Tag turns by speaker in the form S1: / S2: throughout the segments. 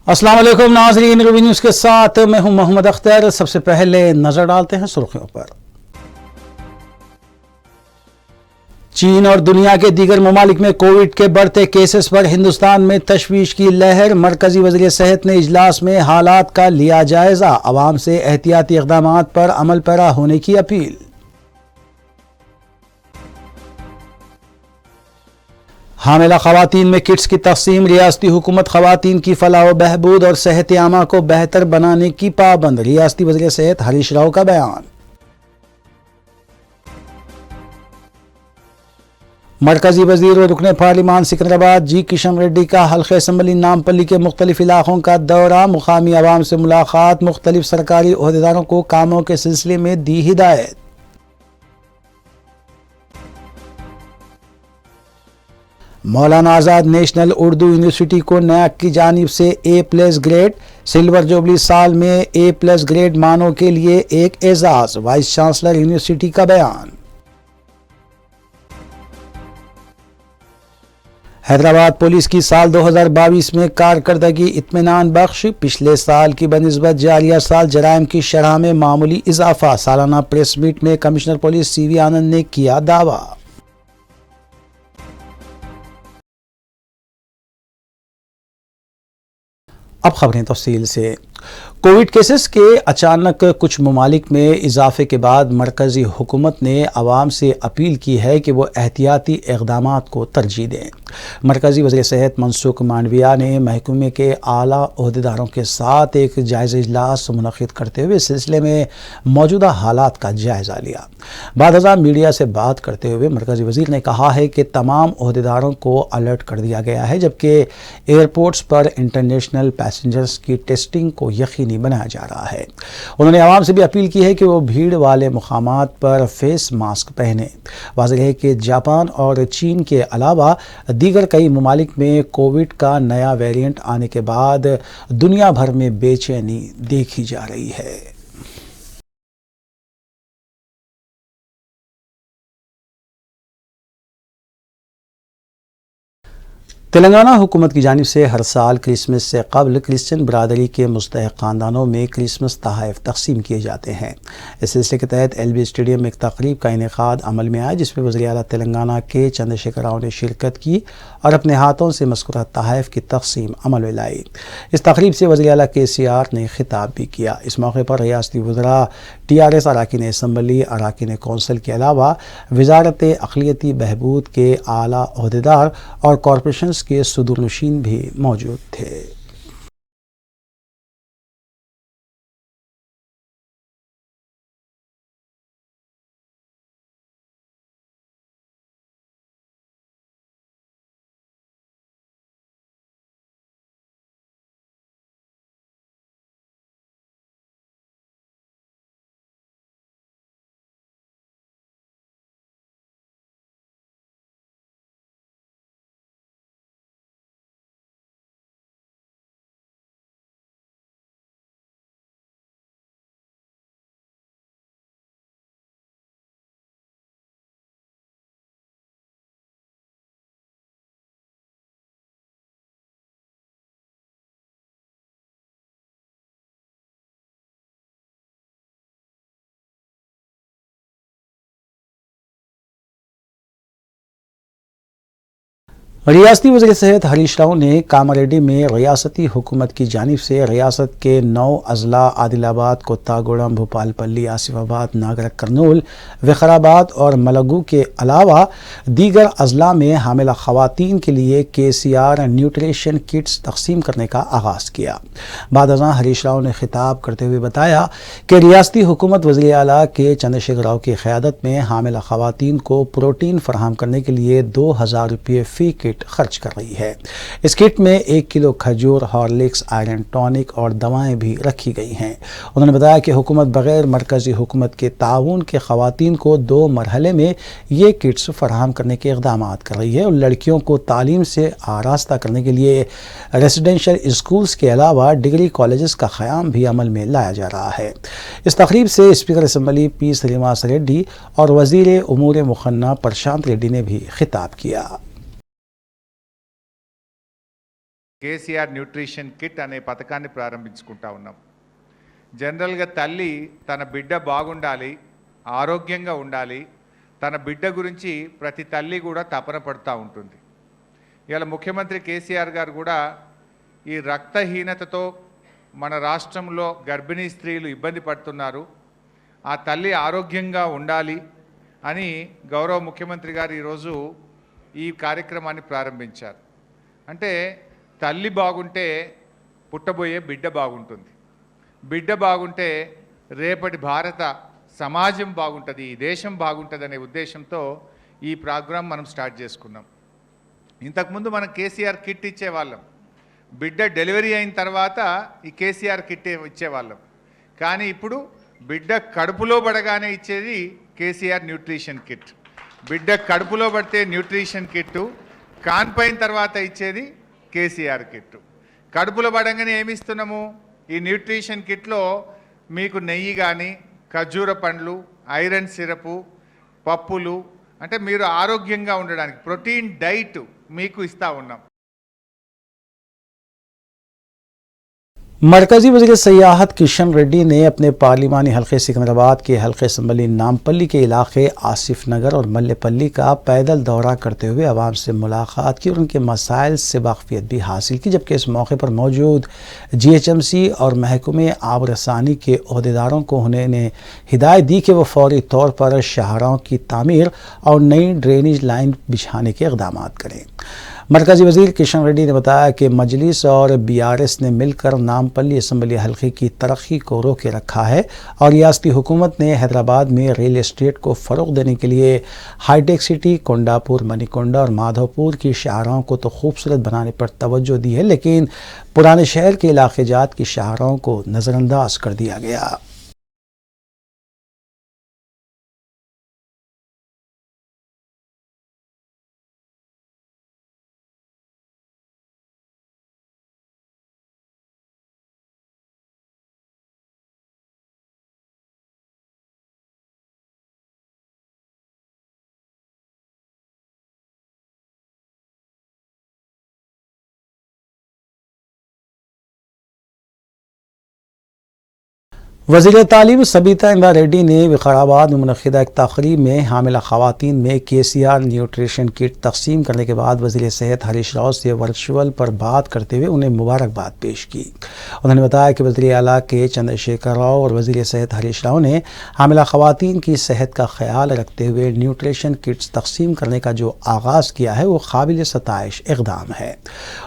S1: अस्सलाम वालेकुम नाज़रीन, रूबी न्यूज़ के साथ मैं हूं मोहम्मद अख्तर। सबसे पहले नजर डालते हैं सुर्खियों पर। चीन और दुनिया के दीगर ममालिक में कोविड के बढ़ते केसेस पर हिंदुस्तान में तशवीश की लहर। मरकजी वज़ीर सेहत ने इजलास में हालात का लिया जायजा, अवाम से एहतियाती इक़दामात पर अमल पैरा होने की अपील। हामिला खवातीन में किट्स की तक़सीम, रियासती हुकूमत खवातीन की फलाह व बहबूद और सेहत आमा को बेहतर बनाने की पाबंद। रियासती वज़ीर सेहत हरीश राव का बयान। मरकजी वज़ीर और रुकने पार्लिमान सिकंदराबाद जी किशन रेड्डी का हल्के असम्बली नामपल्ली के मुख्तलिफ इलाकों का दौरा, मुकामी अवाम से मुलाकात, मुख्तलिफ सरकारी ओहदेदारों को कामों के सिलसिले में दी हिदायत। मौलाना आज़ाद नेशनल उर्दू यूनिवर्सिटी को नैक की जानिब से A+ ग्रेड, सिल्वर जुबली साल में A+ ग्रेड मानों के लिए एक एजाज। वाइस चांसलर यूनिवर्सिटी का बयान। हैदराबाद पुलिस की साल 2022 में कारकर्दगी इत्मीनान बख्श, पिछले साल की बनिस्बत जारिया साल जराइम की शरह में मामूली इजाफा। सालाना प्रेस मीट में कमिश्नर पुलिस CV आनंद ने किया दावा। अब खबरें तफसील से। कोविड केसेस के अचानक कुछ ममालिक में इजाफे के बाद मरकजी हुकूमत ने अवाम से अपील की है कि वो एहतियाती इक़दामात को तरजीह दें। मरकजी वज़ीर सेहत मनसुख मांडविया ने महकमे के आला ओहदेदारों के साथ एक जायज़ा इजलास मुनक़िद करते हुए इस सिलसिले में मौजूदा हालात का जायज़ा लिया। बाद अज़ां मीडिया से बात करते हुए मरकजी वज़ीर ने कहा है कि तमाम ओहदेदारों को अलर्ट कर दिया गया है, जबकि एयरपोर्ट्स पर इंटरनेशनल पैसेंजर्स की टेस्टिंग को यकीनी बनाया जा रहा है। उन्होंने आवाम से भी अपील की है कि वो भीड़ वाले मुकामात पर फेस मास्क पहने। वाज़ेह है कि जापान और चीन के अलावा दीगर कई ममालिक में कोविड का नया वेरिएंट आने के बाद दुनिया भर में बेचैनी देखी जा रही है। तेलंगाना हुकूमत की जानिब से हर साल क्रिसमस से कबल क्रिश्चियन बरादरी के मुस्तहिक ख़ानदानों में क्रिसमस तोहफ़े तकसीम किए जाते हैं। इस सिलसिले के तहत LB स्टेडियम में एक तकरीब का इनेकाद अमल में आया, जिसमें वज़ीर आला तेलंगाना के चंद्रशेखर राव ने शिरकत की और अपने हाथों से मज़कूरा तोहफ़े की तकसीम अमल में लाई। इस तकरीब से वज़ीर आला KCR ने खिताब भी किया। इस मौके पर रियासती वज़रा, TRS अराकीन असम्बली, अराकीन कौंसिल के अलावा वज़ारत अक़लियती बहबूद के आला ओहदेदार और कॉरपोरेशन के सदुरनशीन भी मौजूद थे। रियासती वज़ीर सेहत हरीश राव ने कामारेड्डी में रियासती हुकूमत की जानिब से रियासत के 9 अजला आदिलाबाद, कोत्तागुड़म, भोपालपल्ली, आसिफाबाद, नागरक कर्नूल, विकाराबाद और मलगू के अलावा दीगर अजला में हामिला खवातीन के लिए KCR न्यूट्रिशन किट्स तकसीम करने का आगाज़ किया। बाद अज़ां हरीश राव ने खिताब करते हुए बताया कि रियासती हुकूमत वज़ीर आला के चंद्रशेखर राव की क़यादत में हामिला खवातीन को प्रोटीन फराहम करने के लिए 2000 रुपये फ़ी किट खर्च कर रही है। इस किट में 1 किलो खजूर, हॉर्लिक्स, आयरन टॉनिक और दवाएं भी रखी गई हैं। उन्होंने बताया कि हुकूमत बगैर मरकजी हुकूमत के ताउन के खवातीन को 2 मरहले में ये किट्स फराहम करने के इक़दामात कर रही है और लड़कियों को तालीम से आरास्ता करने के लिए रेसिडेंशियल स्कूल्स के अलावा डिग्री कॉलेजेस का क़याम भी अमल में लाया जा रहा है। इस तकरीब से speaker assembly P Srinivas Reddy और वज़ीर उमूर मुखन्ना प्रशांत रेड्डी ने भी खिताब किया।
S2: కేసీఆర్ న్యూట్రిషన్ కిట్ అనే పథకాన్ని ప్రారంభించుకుంటా ఉన్నాం. జనరల్గా తల్లి తన బిడ్డ బాగుండాలి, ఆరోగ్యంగా ఉండాలి, తన బిడ్డ గురించి ప్రతి తల్లి కూడా తపన పడుతూ ఉంటుంది. ఇవాళ ముఖ్యమంత్రి కేసీఆర్ గారు కూడా ఈ రక్తహీనతతో మన రాష్ట్రంలో గర్భిణీ స్త్రీలు ఇబ్బంది పడుతున్నారు, ఆ తల్లి ఆరోగ్యంగా ఉండాలి అని గౌరవ ముఖ్యమంత్రి గారు ఈరోజు ఈ కార్యక్రమాన్ని ప్రారంభించారు. అంటే తల్లి బాగుంటే పుట్టబోయే బిడ్డ బాగుంటుంది, బిడ్డ బాగుంటే రేపటి భారత సమాజం బాగుంటుంది, ఈ దేశం బాగుంటుంది అనే ఉద్దేశంతో ఈ ప్రోగ్రాం మనం స్టార్ట్ చేసుకున్నాం. ఇంతకుముందు మనం కేసీఆర్ కిట్ ఇచ్చేవాళ్ళం, బిడ్డ డెలివరీ అయిన తర్వాత ఈ కేసీఆర్ కిట్ ఇచ్చేవాళ్ళం. కానీ ఇప్పుడు బిడ్డ కడుపులో పడగానే ఇచ్చేది కేసీఆర్ న్యూట్రిషన్ కిట్. బిడ్డ కడుపులో పడితే న్యూట్రిషన్ కిట్టు, కాన్పైన తర్వాత ఇచ్చేది కేసీఆర్ కిట్టు. కడుపులో పడంగానే ఏమి ఇస్తున్నాము? ఈ న్యూట్రిషన్ కిట్లో మీకు నెయ్యి కానీ, ఖర్జూర పండ్లు, ఐరన్ సిరపు, పప్పులు, అంటే మీరు ఆరోగ్యంగా ఉండడానికి ప్రోటీన్ డైట్ మీకు ఇస్తూ ఉన్నాం.
S1: मरकजी वज़ीर सियाहत किशन रेड्डी ने अपने पार्लिमानी हल्के सिकंदराबाद के हल्के असम्बली नामपल्ली के इलाके आसिफ नगर और मल्लेपल्ली का पैदल दौरा करते हुए आवाम से मुलाकात की और उनके मसाइल से वाक़फियत भी हासिल की। जबकि इस मौके पर मौजूद GHMC और महकमे आब रसानी के अहदेदारों को उन्होंने हिदायत दी कि वह फौरी तौर पर शाहराहों की तामीर और नई ड्रेनेज लाइन बिछाने के इक़दाम करें। मरकजी वज़ीर किशन रेड्डी ने बताया कि मजलिस और BRS ने मिलकर नामपल्ली असम्बली हल्के की तरक्की को रोके रखा है और रियासती हुकूमत ने हैदराबाद में रियल एस्टेट को फ़रोग़ देने के लिए हाईटेक सिटी, कोंडापुर, मणिकोंडा और माधोपुर की शाहराहों को तो खूबसूरत बनाने पर तवज्जो दी है, लेकिन पुराने शहर के इलाके जात की शाहराहों को नज़रअंदाज कर दिया गया। वज़ीर तालीम सबीता इंदा रेड्डी ने विकाराबाद में मुनक़िदा एक तक़रीब में हामिला ख़वातीन में KCR न्यूट्रिशन किट तक़सीम करने के बाद वज़ीर सेहत हरीश राव से वर्चुअल पर बात करते हुए उन्हें मुबारकबाद पेश की। उन्होंने बताया कि वज़ीर आला के चंद्रशेखर राव और वज़ीर सेहत हरीश राव ने हामिला ख़वातीन की सेहत का ख्याल रखते हुए न्यूट्रिशन किट्स तक़सीम करने का जो आगाज़ किया है वो काबिल सताइश इक़दाम है।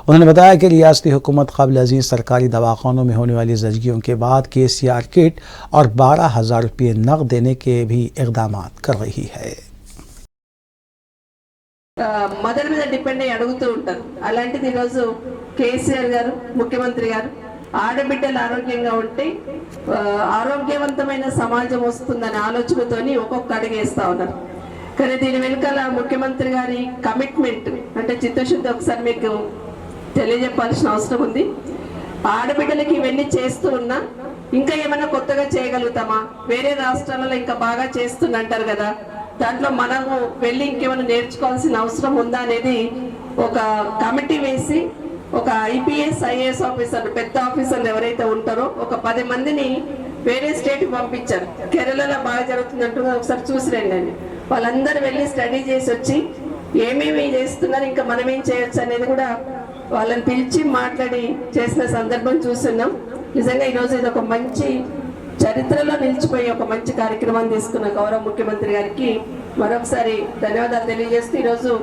S1: उन्होंने बताया कि रियासती हुकूमत क़ब्ल अज़ीज़ सरकारी दवाख़ानों में होने वाली ज़चगियों के बाद KCR किट और 12,000 रुपये नकद देने के भी इक़दाम कर रही है।
S3: మదర్ మీద డిపెండ్ అయ్యి అడుగుతూ ఉంటారు. అలాంటిది ఈరోజు కేసీఆర్ గారు ముఖ్యమంత్రి గారు ఆడబిడ్డలు ఆరోగ్యంగా ఉంటే ఆరోగ్యవంతమైన సమాజం వస్తుందనే ఆలోచనతోని ఒక్కొక్క అడుగు వేస్తా ఉన్నారు. కానీ దీని వెనుకాల ముఖ్యమంత్రి గారి కమిట్మెంట్ అంటే చిత్తశుద్ధి ఒకసారి మీకు తెలియజెప్పాల్సిన అవసరం ఉంది. ఆడబిడ్డలకి ఇవన్నీ చేస్తూ ఉన్నా ఇంకా ఏమైనా కొత్తగా చేయగలుగుతామా, వేరే రాష్ట్రాలలో ఇంకా బాగా చేస్తుందంటారు కదా, దాంట్లో మనము వెళ్ళి ఇంకేమైనా నేర్చుకోవాల్సిన అవసరం ఉందా అనేది ఒక కమిటీ వేసి ఒక IPS IAS ఆఫీసర్ పెద్ద ఆఫీసర్లు ఎవరైతే ఉంటారో ఒక 10 మందిని వేరే స్టేట్కి పంపించారు. కేరళలో బాగా జరుగుతుందంటూ ఒకసారి చూసి రండి. వాళ్ళందరూ వెళ్ళి స్టడీ చేసి వచ్చి ఏమేమి చేస్తున్నారు, ఇంకా మనం ఏం చేయొచ్చు అనేది కూడా వాళ్ళని పిలిచి మాట్లాడి చేసిన సందర్భం చూస్తున్నాం. నిజంగా ఈరోజు ఇది ఒక మంచి చరిత్రలో నిలిచిపోయి ఒక మంచి కార్యక్రమాన్ని తీసుకున్న గౌరవ ముఖ్యమంత్రి గారికి మరొకసారి ధన్యవాదాలు తెలియజేస్తూ ఈరోజు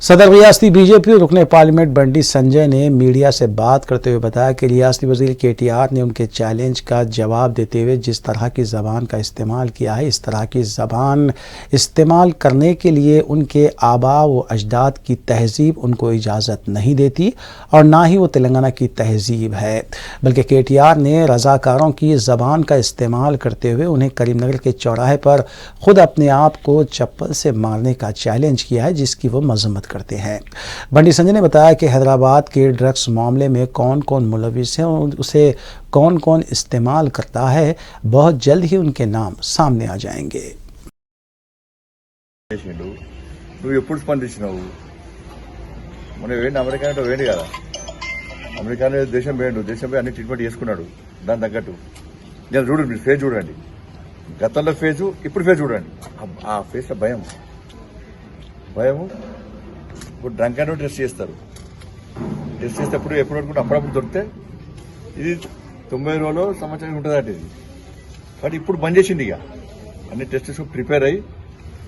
S1: सदर रियासती BJP रुकने पार्लियामेंट बंडी संजय ने मीडिया से बात करते हुए बताया कि रियासती वज़ीर KTR ने उनके चैलेंज का जवाब देते हुए जिस तरह की ज़बान का इस्तेमाल किया है, इस तरह की ज़बान इस्तेमाल करने के लिए उनके आबा व अजदाद की तहज़ीब उनको इजाज़त नहीं देती और ना ही वो तेलंगाना की तहज़ीब है, बल्कि KTR ने रज़ाकारों की ज़बान का इस्तेमाल करते हुए उन्हें करीमनगर के चौराहे पर ख़ुद अपने आप को चप्पल से मारने का चैलेंज किया है, जिसकी वो मज़म्मत करते हैं। बंडी संजय ने बताया कि हैदराबाद के ड्रग्स मामले में कौन कौन मुलविस है और उसे कौन कौन इस्तेमाल करता है, बहुत जल्द ही उनके नाम सामने आ जाएंगे।
S4: నువ్వు ఎప్పుడు స్పందించినావు? మనం వేయండి అమెరికా అంటే వేయండి కదా, అమెరికాలో దేశం పోయి అన్ని ట్రీట్మెంట్ చేసుకున్నాడు దాని తగ్గట్టు. నేను చూడండి, మీరు ఫేజ్ చూడండి, గతంలో ఫేజు ఇప్పుడు ఫేజ్ చూడండి. ఆ ఫేజ్లో భయము. ఇప్పుడు డ్రంక్ అండ్ టెస్ట్ చేస్తారు, టెస్ట్ చేసేటప్పుడు ఎప్పుడు అనుకుంటే అప్పుడప్పుడు దొరికితే ఇది 90 రోజులు సంవత్సరం ఉంటుంది అంటే ఇది. కానీ ఇప్పుడు బంద్ చేసింది. ఇక అన్ని టెస్టెస్ ప్రిపేర్ అయ్యి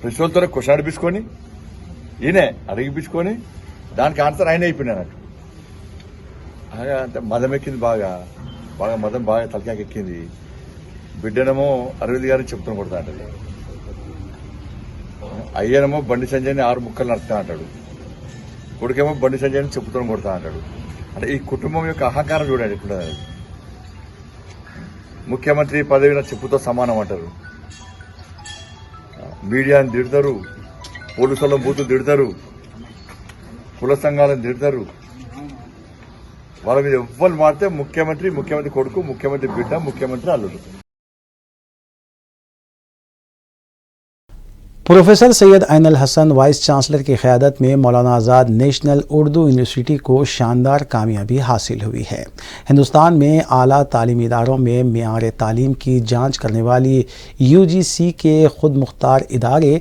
S4: ప్రశ్నలతో క్వశ్చన్ అడిపించుకొని ఈయనే అడిగిపించుకొని దానికి ఆన్సర్ ఆయన అయిపోయినాయి అన్నట్టు. అంటే మదం ఎక్కింది, బాగా మదం బాగా తలకాకి ఎక్కింది. బిడ్డనేమో అరవింద్ గారిని చెప్తాను కొడతా అంటది, అయ్యనేమో బండి సంజయ్ని 6 ముక్కలు నడుపుతా అంటాడు, కొడుకేమో బండి సంజయ్ని చెప్పుతాను కొడతా అంటాడు. అంటే ఈ కుటుంబం యొక్క అహంకారం చూడండి ఇప్పుడు. ముఖ్యమంత్రి పదవి చెప్పుతో సమానం అంటారు, మీడియాని తిడతారు, పోలీసులను బూతులు తిడతారు, కుల సంఘాలను తిడతారు. వాళ్ళ మీద ఎవ్వరు మారితే ముఖ్యమంత్రి కొడుకు, ముఖ్యమంత్రి బిడ్డ, ముఖ్యమంత్రి అల్లుడు.
S1: Professor Syed Ainul Hasan vice chancellor की क़यादत में मौलाना आज़ाद नेशनल उर्दू यूनिवर्सिटी को शानदार कामयाबी हासिल हुई है। हिंदुस्तान में आला तालीमी इदारों में मेयार तालीम की जांच करने वाली UGC के खुद मुख्तार इदारे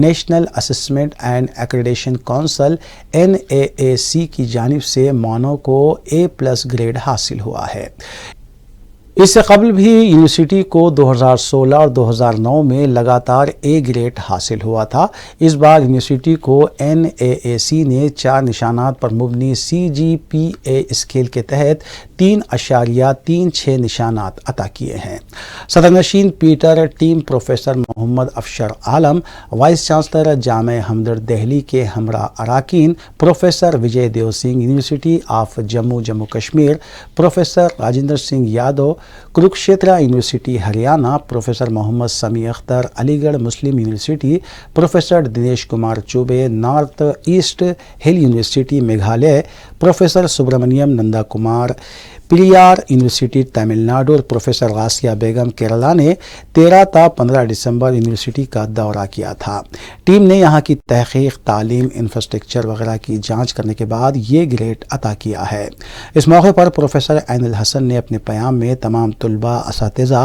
S1: national assessment and accreditation council NAAC की जानिब से मानों को A+ ग्रेड हासिल हुआ है। इससे कबल भी यूनिवर्सिटी को 2016 और 2009 में लगातार A ग्रेड हासिल हुआ था। इस बार यूनिवर्सिटी को NAAC ने 4 निशानात पर मुबनी CGPA स्केल के तहत 3.36 निशानात अता किए हैं। सदरनशीन पीटर टीम professor Mohammad Afshar Alam, vice chancellor Jamia Hamdard Delhi के हमरा अराकीन professor Vijay Dev Singh, university of Jammu Kashmir professor Rajendra Singh Yadav, Kurukshetra university Haryana professor Mohammad Sami Akhtar, Aligarh Muslim university professor Dinesh Kumar Choubey, north east hill university Meghalaya professor Subramaniam Nanda Kumar, Periyar university Tamil Nadu और प्रोफेसर गासिया बेगम केरला ने 13 ता 15 दिसंबर यूनिवर्सिटी का दौरा किया था। टीम ने यहाँ की तहकीक, तालीम, इंफ्रास्ट्रक्चर वगैरह की जांच करने के बाद ये ग्रेड अता किया है। इस मौके पर प्रोफेसर ऐनुल हसन ने अपने प्याम में तमाम तलबा, असातिज़ा,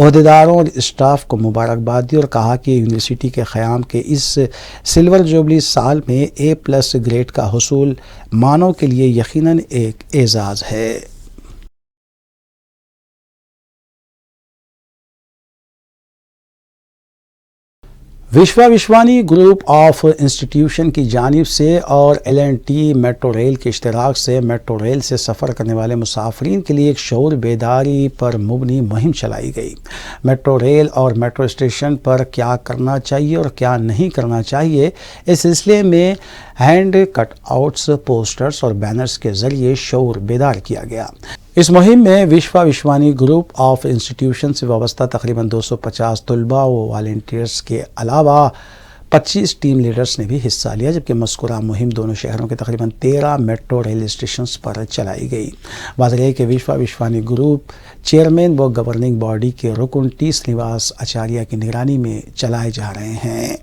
S1: ओहदेदारों और स्टाफ को मुबारकबाद दी और कहा कि यूनिवर्सिटी के क़याम के इस सिल्वर जुबली साल में A+ ग्रेड का हुसूल मानव के लिए यकीनन एक एजाज़ है। विश्वानी ग्रुप ऑफ इंस्टीट्यूशन की जानिब से और L&T मेट्रो रेल के इश्तराक से मेट्रो रेल से सफ़र करने वाले मुसाफरीन के लिए एक शऊर बेदारी पर मुबनी मुहिम चलाई गई। मेट्रो रेल और मेट्रो स्टेशन पर क्या करना चाहिए और क्या नहीं करना चाहिए, इस सिलसिले में हैंड कटआउट्स, पोस्टर्स और बैनर्स के ज़रिए शऊर बेदार किया गया। इस मुहिम में विश्वानी ग्रुप ऑफ इंस्टीट्यूशन से वाबस्ता तकरीबन 250 तलबा व वॉलंटियर्स के अलावा 25 टीम लीडर्स ने भी हिस्सा लिया, जबकि मज़कूरा मुहिम दोनों शहरों के तकरीबन 13 मेट्रो रेल स्टेशन पर चलाई गई। वाज़ेह है कि विश्वानी ग्रुप चेयरमैन व गवर्निंग बॉडी के रुकन T श्रीनिवास आचार्य की निगरानी में चलाए जा रहे हैं।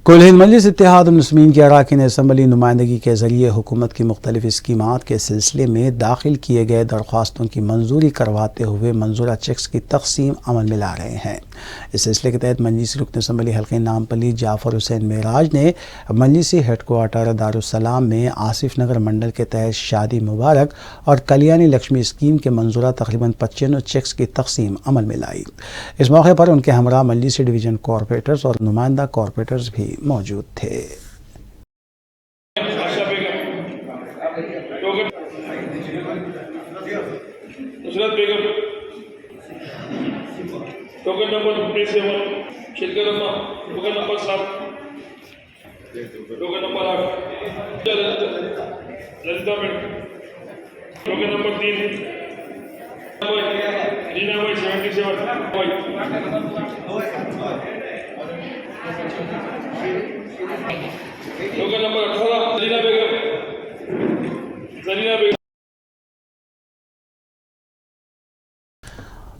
S1: कुल हिंद मजलिस इत्तेहाद मुस्लिमीन की अरकान असम्बली नुमाइंदगी के जरिए हुकूमत की मुख्तलिफ स्कीमात के सिलसिले में दाखिल किए गए दरख्वास्तों की मंजूरी करवाते हुए मंजूरा चेक्स की तकसीम अमल में ला रहे हैं। इस सिलसिले के तहत मजलिसी रुकन असम्बली हल्के नामपल्ली जाफर हुसैन मेराज ने मजलिसी हेडक्वार्टर दारुस्सलाम में आसिफ नगर मंडल के तहत शादी मुबारक और कल्याणी लक्ष्मी स्कीम के मंजूरा तकरीबन 95 चेक्स की तकसीम अमल में लाई। इस मौके पर उनके हमरा मजलिसी डिवीजन कॉरपोरेटर्स और नुमाइंदा कॉरपोरेटर्स भी मौजूद थे।
S5: टोकन नंबर 27 शिलकरमा, token number 7, token number 8 Lalita madam, token number 3 Reena भाई 77 टोकन नंबर 18 जरीना बेगम।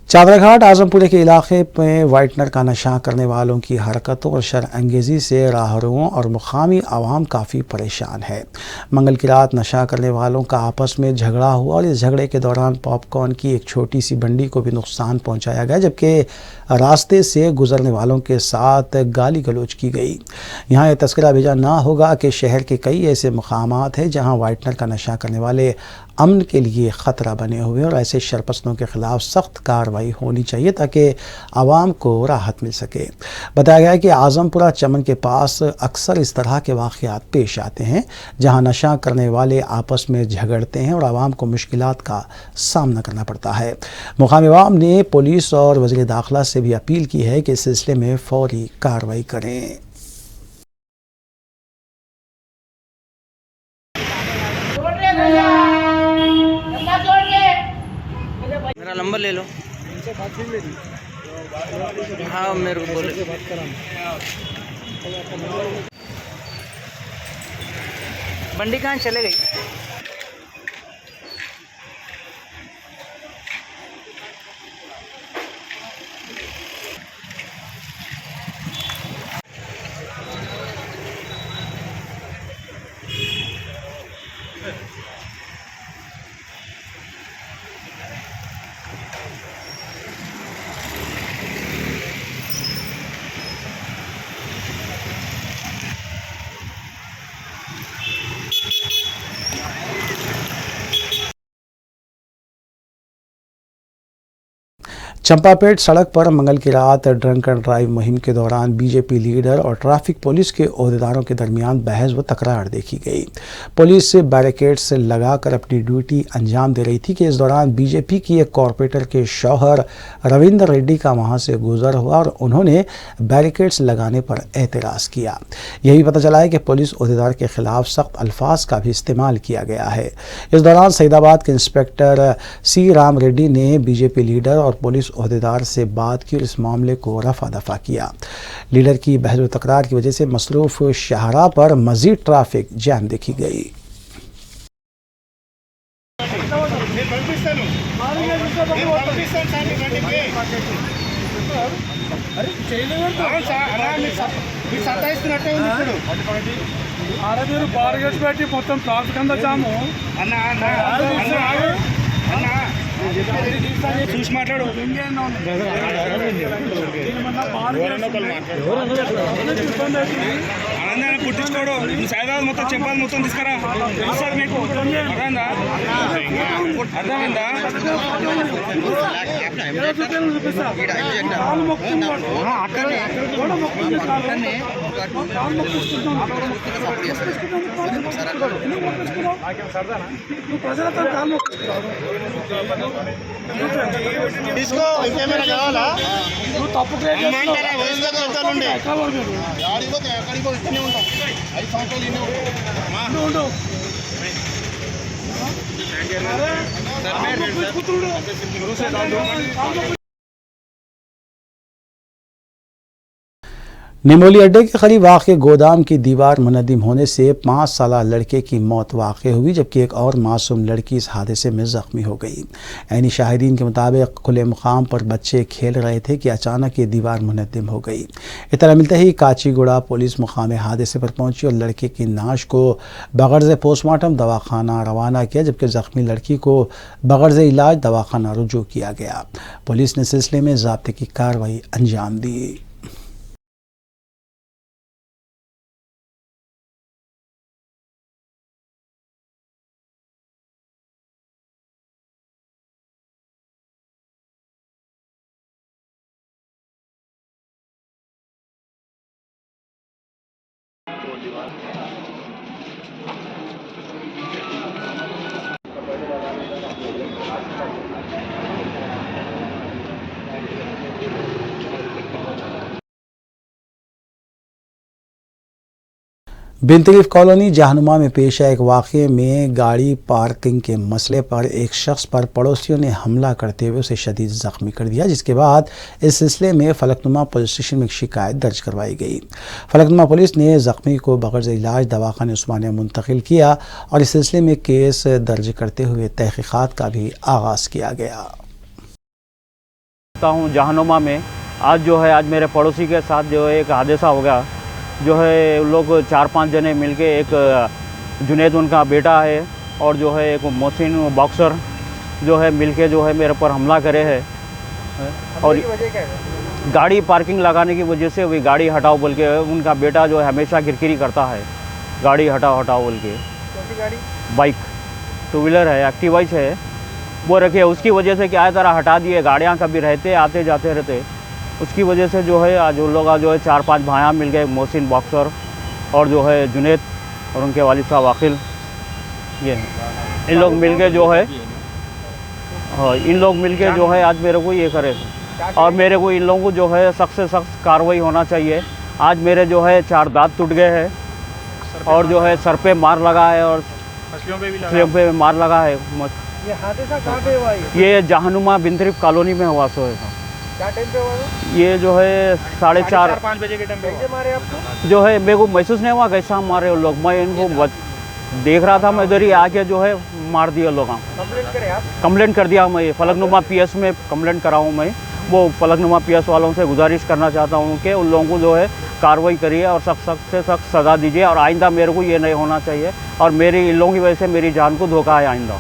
S1: चादरघाट आजमपुरे के इलाके में वाइटनर का नशा करने वालों की हरकतों और शरअंगेज़ी से राहरुओं और मुकामी आवाम काफ़ी परेशान है। मंगल की रात नशा करने वालों का आपस में झगड़ा हुआ और इस झगड़े के दौरान पॉपकॉर्न की एक छोटी सी बंडी को भी नुकसान पहुंचाया गया, जबकि रास्ते से गुजरने वालों के साथ गाली गलौज की गई। यहाँ यह तस्करा भेजा ना होगा कि शहर के कई ऐसे मकामात हैं जहाँ वाइटनर का नशा करने वाले अमन के लिए ख़तरा बने हुए और ऐसे शरपस्तों के ख़िलाफ़ सख्त कार्रवाई होनी चाहिए ताकि आवाम को राहत मिल सके। बताया गया है कि आज़मपुरा चमन के पास अक्सर इस तरह के वाक़यात पेश आते हैं जहां नशा करने वाले आपस में झगड़ते हैं और आवाम को मुश्किलात का सामना करना पड़ता है। मुकामी आवाम ने पुलिस और वज़ीर दाखिला से भी अपील की है कि इस सिलसिले में फ़ौरी कार्रवाई करें।
S6: मेरा नंबर ले लो। हाँ मेरे को बोले। बंडी कहाँ चले गई?
S1: चंपापेट सड़क पर मंगल की रात ड्रंक एंड ड्राइव मुहिम के दौरान बीजेपी लीडर और ट्रैफिक पुलिस के ओहदेदारों के दरमियान बहस व तकरार देखी गई। पुलिस बैरिकेड्स लगाकर अपनी ड्यूटी अंजाम दे रही थी कि इस दौरान बीजेपी की एक कॉरपोरेटर के शौहर रविंद्र रेड्डी का वहां से गुजर हुआ और उन्होंने बैरिकेड्स लगाने पर एतराज़ किया। यही पता चला है कि पुलिस ओहदेदार के खिलाफ सख्त अल्फाज का भी इस्तेमाल किया गया है। इस दौरान सईदाबाद के इंस्पेक्टर सी राम रेड्डी ने बीजेपी लीडर और पुलिस ओहदेदार से बात की और इस मामले को रफा दफा किया। लीडर की बहस व तकरार की वजह से मसरूफ शाहराह पर मजीद ट्रैफिक जैम देखी गई।
S5: చూసి మాట్లాడు ఆనందాన్ని పుట్టించుకోడు సైదాబాద్ మొత్తం చెంపాలు మొత్తం తీసుకురా సార్ మీకు అర్థమైందా
S7: తీసుకో ఇంకేమైనా కావాలా
S5: నువ్వు తప్పు
S7: ఎక్కడికి ఇస్తూనే ఉంటాం 5 సంవత్సరాలు ఇన్నే ఉంటాం
S1: निमोली अड्डे के करीब वाक़ गोदाम की दीवार मुनद्दिम होने से 5 साला लड़के की मौत वाक़ हुई, जबकि एक और मासूम लड़की इस हादसे में ज़ख्मी हो गई। ऐनी शाहिदीन के मुताबिक खुले मुकाम पर बच्चे खेल रहे थे कि अचानक ये दीवार मुनद्दिम हो गई। इत्तला मिलते ही काचीगुड़ा पुलिस मुकाम हादसे पर पहुंची और लड़के की नाश को बगर्ज़ पोस्टमार्टम दवाखाना रवाना किया, जबकि ज़ख्मी लड़की को बगर्ज़ इलाज दवाखाना रुजू किया गया। पुलिस ने सिलसिले में ज़ाब्ते की कार्रवाई अंजाम दी। बिनतरीफ कॉलोनी जहानुमा में पेश आए एक वाक़े में गाड़ी पार्किंग के मसले पर एक शख्स पर पड़ोसियों ने हमला करते हुए उसे शदीद ज़ख्मी कर दिया, जिसके बाद इस सिलसिले में फलकनुमा पुलिस स्टेशन में एक शिकायत दर्ज करवाई गई। फलकनुमा पुलिस ने ज़ख्मी को बगैर इलाज दवाखाने उस्मानिया मुंतकिल किया और इस सिलसिले में केस दर्ज करते हुए तहक़ीक़ात का भी आगाज़ किया गया।
S8: जहानुमा में आज मेरे पड़ोसी के साथ एक हादसा हो गया। उन लोग 4-5 जने मिलके, एक जुनैद उनका बेटा है और एक मोहसिन बॉक्सर मिलके मेरे पर हमला करे है। और गाड़ी पार्किंग लगाने की वजह से वही गाड़ी हटाओ बोल के उनका बेटा हमेशा किरकिरी करता है, गाड़ी हटाओ बोल के। गाड़ी बाइक 2 व्हीलर है, एक्टिवाइज है, वो रखे। उसकी वजह से क्या है, तरह हटा दिए, गाड़ियाँ कभी रहते आते जाते रहते। उसकी वजह से आज उन लोग 4-5 भाइयाँ मिल गए, मोहसिन बॉक्सर और जुनैद और उनके वालिद साहब आखिल, ये इन लोग मिल के इन लोग मिल के आज मेरे को ये करे। और मेरे को इन लोगों को सख्त से सख्त कार्रवाई होना चाहिए। आज मेरे 4 दांत टूट गए हैं और सर पे मार लगा है और फसलियों पे मार लगा है।
S6: ये हादसा कहाँ पे हुआ?
S8: ये जहानुमा बिनतरीफ कॉलोनी में हुआ।
S6: क्या टाइम पे हुआ?
S8: ये 4:30-5
S6: बजे के टाइम पे कैसे मारे आपको?
S8: मेरे को महसूस नहीं हुआ कैसा मारे उन लोग। मैं इनको देख रहा था, मैं इधर ही आके मार दिया लोग।
S6: कंप्लेंट करे आप?
S8: कंप्लेंट कर दिया मैं, फलकनुमा पीएस में कंप्लेंट कराऊँ मैं। वो फलकनुमा पीएस वालों से गुजारिश करना चाहता हूँ कि उन लोगों को कार्रवाई करिए और सख्त से सख्त सज़ा दीजिए। और आइंदा मेरे को ये नहीं होना चाहिए और मेरी इन लोगों की वजह से मेरी जान को धोखा है आइंदा।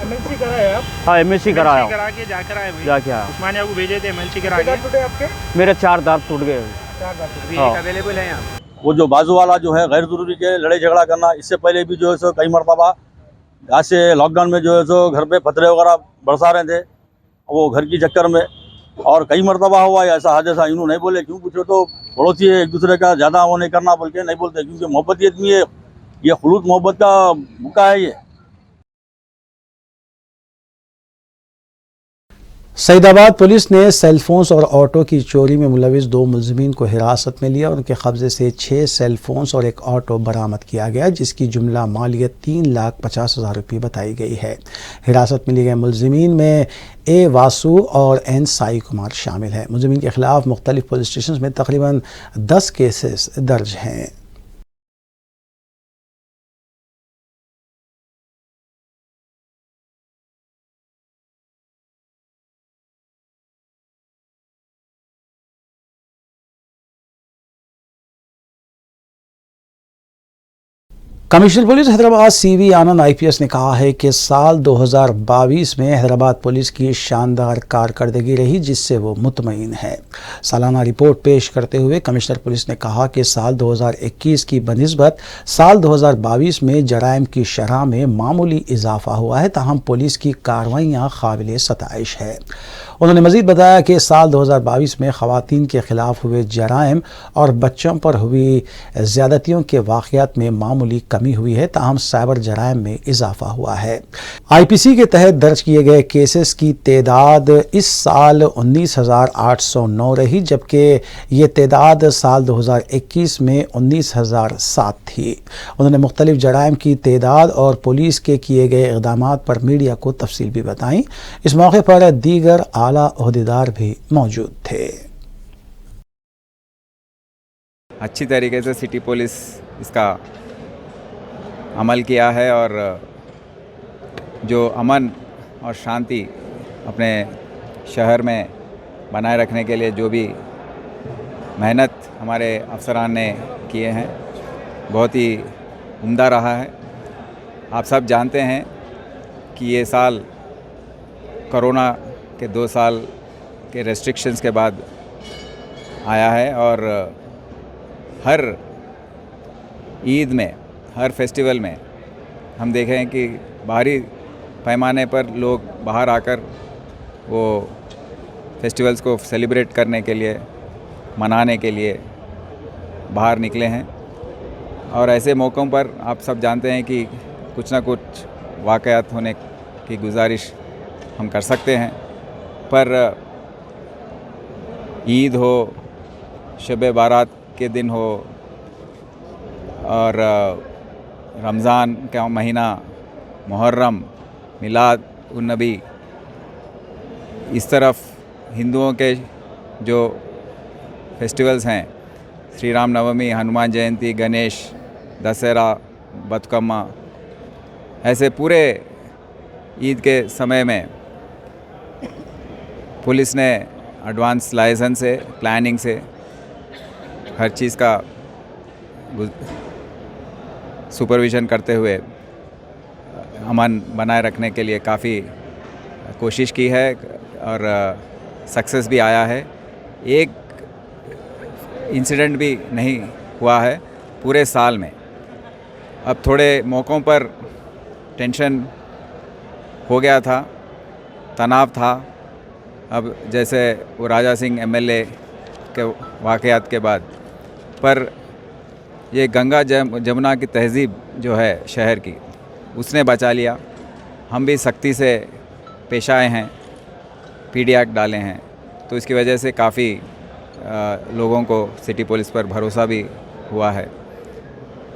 S6: एमएलसी कराए आप?
S8: हाँ, एमएलसी कराया,
S5: करा के जाकर आए,
S8: जाके आया।
S5: उस्मानिया को भेजे थे एमएलसी करा के।
S6: टूटे आपके?
S8: मेरे 4 दांत टूट गए।
S6: 4 दांत
S8: हाँ।
S5: अवेलेबल है यहाँ?
S9: वो जो बाजू वाला गैर जरूरी के लड़ाई झगड़ा करना, इससे पहले भी सो कई मरतबा आज से लॉकडाउन में सो घर पे पत्थरे वगैरह बरसा रहे थे वो घर की चक्कर में, और कई मरतबा हुआ ऐसा हादसा। यूँ नहीं बोले, क्यों पूछो तो पड़ोसी है, एक दूसरे का ज़्यादा वो नहीं करना बोल के नहीं बोलते, क्योंकि मोहब्बत ये आदमी है, ये खुलूस मोहब्बत का मुक्का है। ये
S1: सईदाबाद पुलिस ने सेलफोन्स और ऑटो की चोरी में मुलविस 2 मुलजिमीन को हिरासत में लिया और उनके कब्जे से 6 सेलफोन्स और एक ऑटो बरामद किया गया, जिसकी जुमला मालियत 3,50,000 रुपये बताई गई है। हिरासत में लिए गए मुलजिमीन में ए वासु और एन साई कुमार शामिल हैं। मुलजिमीन के खिलाफ मुख्तलिफ पुलिस स्टेशन में तकरीबन 10 केसेस दर्ज हैं। कमिश्नर पुलिस हैदराबाद CV आनंद IPS ने कहा है कि साल 2022 में हैदराबाद पुलिस की शानदार कारकर्दगी रही, जिससे वो मुतमईन है। सालाना रिपोर्ट पेश करते हुए कमिश्नर पुलिस ने कहा कि साल 2021 की बनिस्बत साल 2022 में जराइम की शरह में मामूली इजाफा हुआ है, ताहम पुलिस की कार्रवाइयाँ काबिल सताइश है। उन्होंने मज़ीद बताया कि साल 2022 में ख़वातीन के ख़िलाफ़ हुए जराइम और बच्चों पर हुई ज़्यादतियों के वाक़यात में मामूली कमी हुई है, ताहम साइबर जराइम में इजाफा हुआ है। IPC के तहत दर्ज किए गए केसेस की तादाद इस साल 19,809 रही, जबकि ये तादाद साल 2021 में 19,007 थी। उन्होंने मुख्तलिफ जराइम की तादाद और पुलिस के किए गए इक़दामात पर मीडिया को तफसील भी बताई। इस मौके पर दीगर आला ओहदेदार भी मौजूद थे।
S10: अच्छी तरीके से सिटी पुलिस इसका अमल किया है और जो अमन और शांति अपने शहर में बनाए रखने के लिए जो भी मेहनत हमारे अफसरान ने किए हैं बहुत ही उम्दा रहा है। आप सब जानते हैं कि ये साल कोरोना के 2 साल के रेस्ट्रिक्शंस के बाद आया है और हर ईद में, हर फेस्टिवल में हम देखें हैं कि बाहरी पैमाने पर लोग बाहर आकर वो फेस्टिवल्स को सेलिब्रेट करने के लिए, मनाने के लिए बाहर निकले हैं। और ऐसे मौक़ों पर आप सब जानते हैं कि कुछ ना कुछ वाक़यात होने की गुजारिश हम कर सकते हैं, पर ईद हो, शब बारात के दिन हो और रमज़ान का महीना, मुहर्रम, मिलाद उन नबी, इस तरफ हिंदुओं के जो फेस्टिवल्स हैं, श्री राम नवमी, हनुमान जयंती, गणेश, दशहरा, बतकम्मा, ऐसे पूरे ईद के समय में पुलिस ने एडवांस लाइसेंस से, प्लानिंग से हर चीज़ का सुपरविज़न करते हुए अमन बनाए रखने के लिए काफ़ी कोशिश की है और सक्सेस भी आया है। एक इंसिडेंट भी नहीं हुआ है पूरे साल में। अब थोड़े मौक़ों पर टेंशन हो गया था, तनाव था। अब जैसे वो राजा सिंह एमएलए के वाक़यात के बाद, पर ये गंगा जमुना की तहज़ीब जो है शहर की, उसने बचा लिया। हम भी सख्ती से पेश आए हैं, पीडी एक्ट डाले हैं, तो इसकी वजह से काफ़ी लोगों को सिटी पुलिस पर भरोसा भी हुआ है।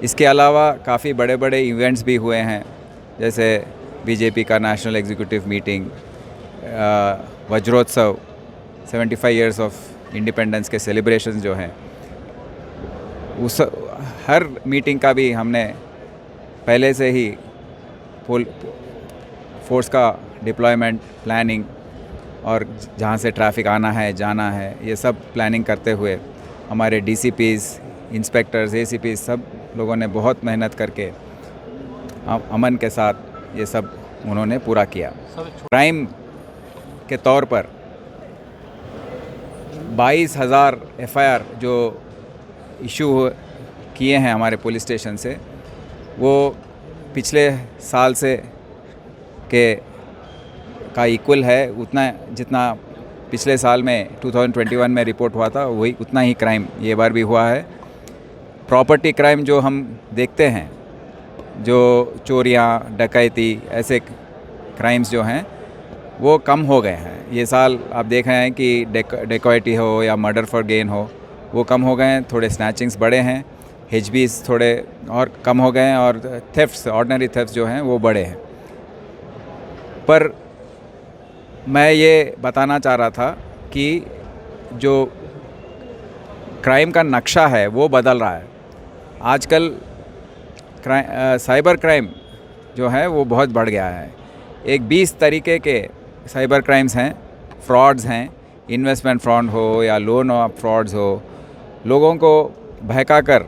S10: इसके अलावा काफ़ी बड़े बड़े इवेंट्स भी हुए हैं, जैसे बीजेपी का नेशनल एग्जीक्यूटिव मीटिंग, वज्रोत्सव, 75 इयर्स ऑफ इंडिपेंडेंस के सेलिब्रेशंस जो हैं, उस हर मीटिंग का भी हमने पहले से ही फोर्स का डिप्लॉयमेंट, प्लानिंग और जहाँ से ट्रैफिक आना है, जाना है, ये सब प्लानिंग करते हुए हमारे डीसीपीज़, इंस्पेक्टर्स, एसीपीज़ सब लोगों ने बहुत मेहनत करके अमन के साथ ये सब उन्होंने पूरा किया। क्राइम के तौर पर 22,000 एफआईआर जो इशू किए हैं हमारे पुलिस स्टेशन से, वो पिछले साल से के का इक्वल है। उतना जितना पिछले साल में 2021 में रिपोर्ट हुआ था, वही उतना ही क्राइम ये बार भी हुआ है। प्रॉपर्टी क्राइम जो हम देखते हैं, जो चोरियाँ, डकैती, ऐसे क्राइम्स जो हैं वो कम हो गए हैं। ये साल आप देख रहे हैं कि डेकॉइटी हो या मर्डर फॉर गेन हो, वो कम हो गए हैं। थोड़े स्नैचिंग्स बढ़े हैं, एचबीज थोड़े और कम हो गए हैं, और थेफ्ट्स, ऑर्डिनरी थेफ्ट्स जो हैं वो बढ़े हैं। पर मैं ये बताना चाह रहा था कि जो क्राइम का नक्शा है वो बदल रहा है। आजकल साइबर क्राइम जो है वो बहुत बढ़ गया है। एक 20 तरीके के साइबर क्राइम्स हैं, फ्रॉड्स हैं, इन्वेस्टमेंट फ्रॉड हो या लोन फ्रॉड्स हो। लोगों को बहका कर,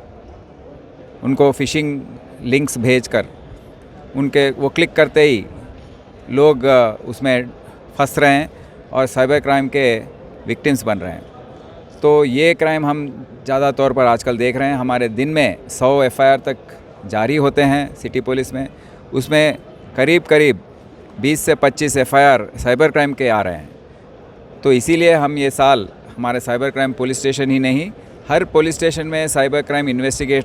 S10: उनको फ़िशिंग लिंक्स भेजकर, उनके वो क्लिक करते ही लोग उसमें फंस रहे हैं और साइबर क्राइम के विक्टिम्स बन रहे हैं। तो ये क्राइम हम ज़्यादा तौर पर आजकल देख रहे हैं। हमारे दिन में 100 एफआईआर तक जारी होते हैं सिटी पुलिस में, उसमें करीब 20 से 25 एफआईआर साइबर क्राइम के आ रहे हैं। तो इसीलिए हम ये साल हमारे साइबर क्राइम पुलिस स्टेशन ही नहीं, हर पुलिस स्टेशन में साइबर क्राइम इन्वेस्टिगेट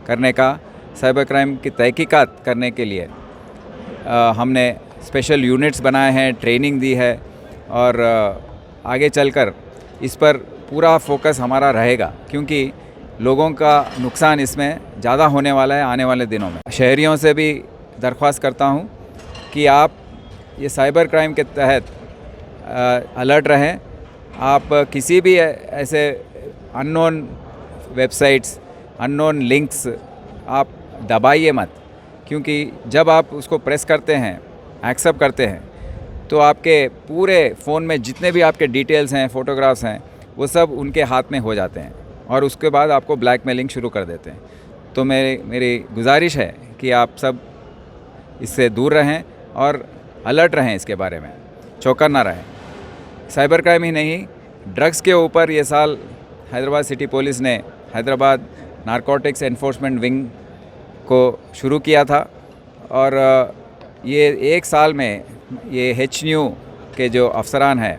S10: करने का, साइबर क्राइम की तहकीकात करने के लिए हमने स्पेशल यूनिट्स बनाए हैं, ट्रेनिंग दी है, और आगे चलकर इस पर पूरा फोकस हमारा रहेगा, क्योंकि लोगों का नुकसान इसमें ज़्यादा होने वाला है आने वाले दिनों में। शहरियों से भी दरख्वास्त करता हूँ कि आप ये साइबर क्राइम के तहत अलर्ट रहें। आप किसी भी ऐसे अननोन वेबसाइट्स, अननोन लिंक्स आप दबाइए मत, क्योंकि जब आप उसको प्रेस करते हैं, एक्सेप्ट करते हैं, तो आपके पूरे फ़ोन में जितने भी आपके डिटेल्स हैं, फ़ोटोग्राफ्स हैं, वो सब उनके हाथ में हो जाते हैं और उसके बाद आपको ब्लैकमेलिंग शुरू कर देते हैं। तो मेरी गुजारिश है कि आप सब इससे दूर रहें और अलर्ट रहें, इसके बारे में चौकन्ना रहें। साइबर क्राइम ही नहीं, ड्रग्स के ऊपर ये साल हैदराबाद सिटी पुलिस ने हैदराबाद नारकोटिक्स एनफोर्समेंट विंग को शुरू किया था और ये एक साल में ये HNU के जो अफसरान हैं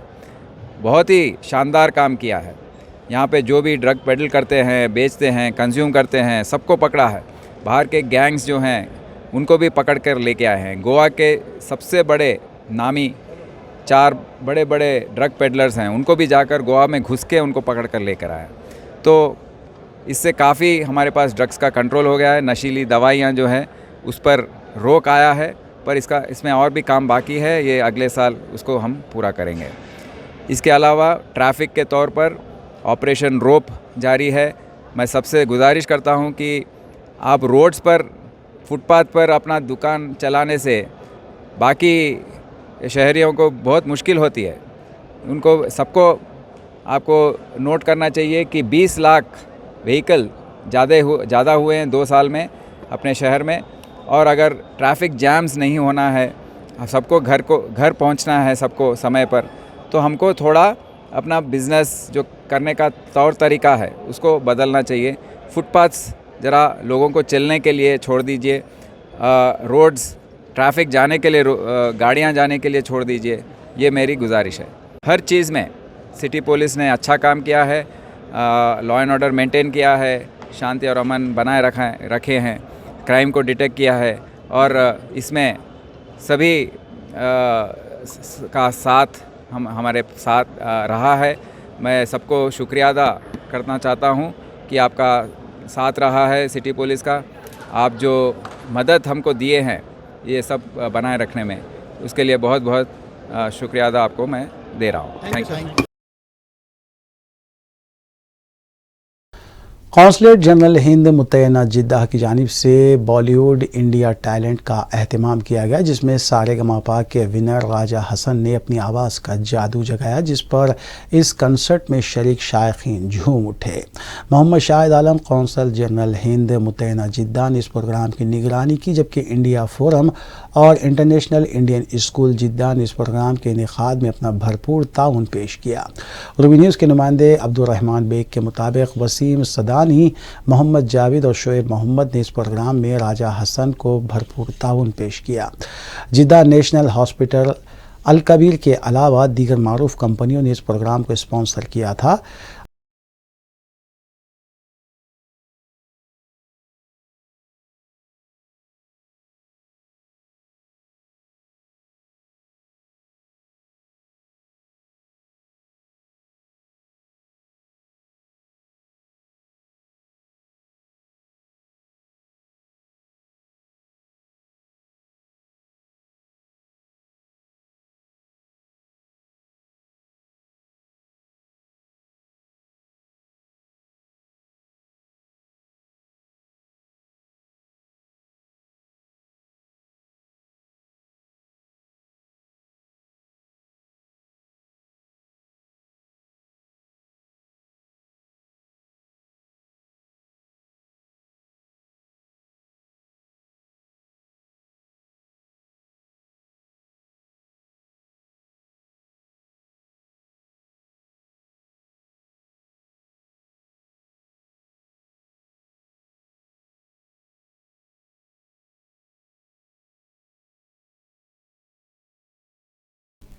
S10: बहुत ही शानदार काम किया है। यहाँ पे जो भी ड्रग पेडल करते हैं, बेचते हैं, कंज्यूम करते हैं, सबको पकड़ा है। बाहर के गैंग्स जो हैं उनको भी पकड़ कर लेके आए हैं। गोवा के सबसे बड़े नामी 4 बड़े बड़े ड्रग पेडलर्स हैं, उनको भी जाकर गोवा में घुस के उनको पकड़ कर लेकर आए। तो इससे काफ़ी हमारे पास ड्रग्स का कंट्रोल हो गया है। नशीली दवाइयाँ जो हैं उस पर रोक आया है, पर इसमें और भी काम बाकी है। ये अगले साल उसको हम पूरा करेंगे। इसके अलावा ट्रैफिक के तौर पर ऑपरेशन रोप जारी है। मैं सबसे गुजारिश करता हूँ कि आप रोड्स पर, फुटपाथ पर अपना दुकान चलाने से बाकी शहरियों को बहुत मुश्किल होती है। उनको सबको आपको नोट करना चाहिए कि 20 लाख व्हीकल ज़्यादा हुए हैं 2 साल में अपने शहर में, और अगर ट्रैफिक जैम्स नहीं होना है, सबको घर पहुंचना है सबको समय पर, तो हमको थोड़ा अपना बिज़नेस जो करने का तौर तरीका है उसको बदलना चाहिए। फुटपाथ्स ज़रा लोगों को चलने के लिए छोड़ दीजिए, रोड्स ट्रैफिक जाने के लिए, गाड़ियां जाने के लिए छोड़ दीजिए। ये मेरी गुजारिश है। हर चीज़ में सिटी पुलिस ने अच्छा काम किया है, लॉ एंड ऑर्डर मेंटेन किया है, शांति और अमन बनाए रखे हैं, क्राइम को डिटेक्ट किया है, और इसमें सभी का साथ हमारे साथ रहा है। मैं सबको शुक्रिया अदा करना चाहता हूँ कि आपका साथ रहा है सिटी पुलिस का। आप जो मदद हमको दिए हैं ये सब बनाए रखने में, उसके लिए बहुत बहुत शुक्रिया अदा आपको मैं दे रहा हूँ। Thank you.
S1: Consulate general Hind मुतैना जिद्दा की जानिब से बॉलीवुड इंडिया टैलेंट का एहतमाम किया गया, जिसमें सारेगामापा के विनर राजा हसन ने अपनी आवाज़ का जादू जगाया, जिस पर इस कंसर्ट में शरीक शायकीन झूम उठे। मोहम्मद शाहिद आलम कौंसल जनरल हिंद मुतैना जिद्दा ने इस प्रोग्राम की निगरानी की, जबकि इंडिया फोरम और इंटरनेशनल इंडियन स्कूल जिद्दा ने इस प्रोग्राम के इनेकाद में अपना भरपूर ताउन पेश किया। रूबी न्यूज़ के नुमाइंदे अब्दुर्रहमान बेग के मुताबिक वसीम सदानी, मोहम्मद जावेद और शोएब मोहम्मद ने इस प्रोग्राम में राजा हसन को भरपूर ताउन पेश किया। जिद्दा नेशनल हॉस्पिटल अल कबीर के अलावा दीगर मारूफ कंपनियों ने इस प्रोग्राम को स्पॉन्सर किया था।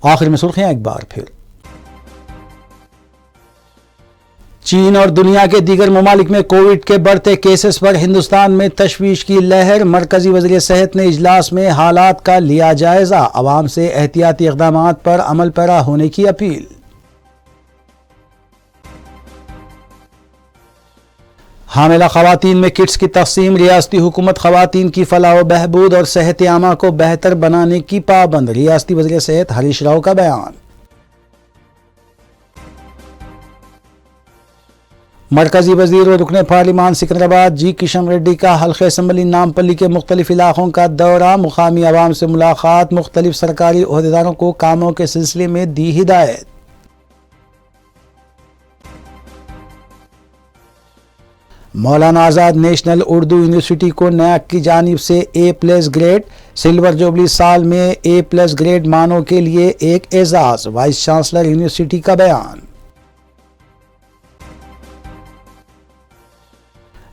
S1: आखिर में सुर्खियां एक बार फिर। चीन और दुनिया के दीगर ममालिक में कोविड के बढ़ते केसेस पर हिंदुस्तान में तशवीश की लहर। मरकजी वज़ीर सेहत ने इजलास में हालात का लिया जायजा, अवाम से एहतियाती इक़दामात पर अमल पैरा होने की अपील। हामिला खवातीन में किट्स की तकसीम, रियासती हुकूमत खवातीन की फलाह व बहबूद और सेहत आमा को बेहतर बनाने की पाबंद। रियासती वज़ीर सेहत हरीश राव का बयान। मरकजी वजीर और रुकने पार्लिमान सिकंदराबाद जी किशन रेड्डी का हल्के असम्बली नामपल्ली के मुख्तलिफ इलाकों का दौरा, मुकामी आवाम से मुलाकात, मुख्तलिफ सरकारी ओहदेदारों को कामों के सिलसिले में दी हिदायत। मौलाना आज़ाद नेशनल उर्दू यूनिवर्सिटी को नैक की जानिब से A+ ग्रेड, सिल्वर जुबली साल में A+ ग्रेड मानों के लिए एक एजाज, वाइस चांसलर यूनिवर्सिटी का बयान।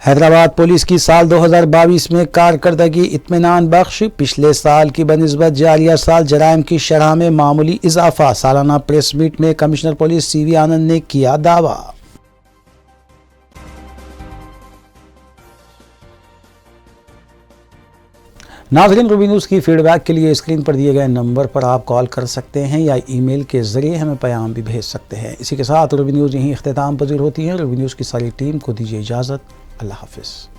S1: हैदराबाद पुलिस की साल 2022 में कारकर्दगी इत्मीनान बख्श, पिछले साल की बनिस्बत जारिया साल जराइम की शरह में मामूली इजाफा। सालाना प्रेस मीट में कमिश्नर पुलिस CV आनंद ने किया दावा। नाज़रीन, रूबी न्यूज़ की फीडबैक के लिए स्क्रीन पर दिए गए नंबर पर आप कॉल कर सकते हैं या ईमेल के ज़रिए हमें पैगाम भी भेज सकते हैं। इसी के साथ रूबी न्यूज़ यहीं इख्तिताम पजीर होती है। रूबी न्यूज़ की सारी टीम को दीजिए इजाज़त। अल्लाह हाफ़िज़।